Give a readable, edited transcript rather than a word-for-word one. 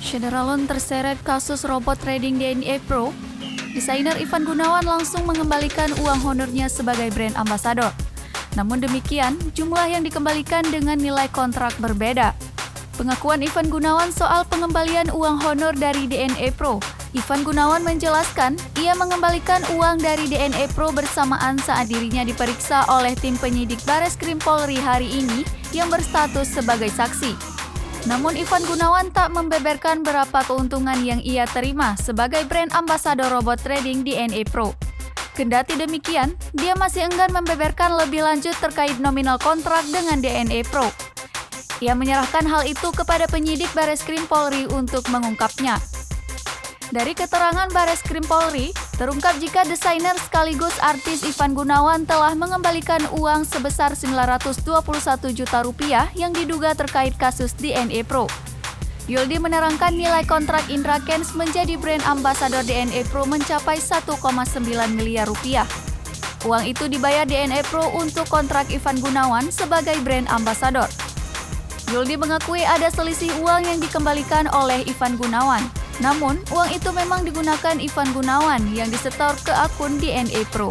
Syederalun terseret kasus robot trading DNA Pro, desainer Ivan Gunawan langsung mengembalikan uang honornya sebagai brand ambassador. Namun demikian, jumlah yang dikembalikan dengan nilai kontrak berbeda. Pengakuan Ivan Gunawan soal pengembalian uang honor dari DNA Pro. Ivan Gunawan menjelaskan, ia mengembalikan uang dari DNA Pro bersamaan saat dirinya diperiksa oleh tim penyidik Bareskrim Polri hari ini yang berstatus sebagai saksi. Namun Ivan Gunawan tak membeberkan berapa keuntungan yang ia terima sebagai brand ambassador robot trading DNA Pro. Kendati demikian, dia masih enggan membeberkan lebih lanjut terkait nominal kontrak dengan DNA Pro. Ia menyerahkan hal itu kepada penyidik Bareskrim Polri untuk mengungkapnya. Dari keterangan Bareskrim Polri, terungkap jika desainer sekaligus artis Ivan Gunawan telah mengembalikan uang sebesar 921 juta rupiah yang diduga terkait kasus DNA Pro. Yuldi menerangkan nilai kontrak Indra Kents menjadi brand ambassador DNA Pro mencapai 1,9 miliar rupiah. Uang itu dibayar DNA Pro untuk kontrak Ivan Gunawan sebagai brand ambassador. Yuldi mengakui ada selisih uang yang dikembalikan oleh Ivan Gunawan. Namun, uang itu memang digunakan Ivan Gunawan yang disetor ke akun DNA Pro.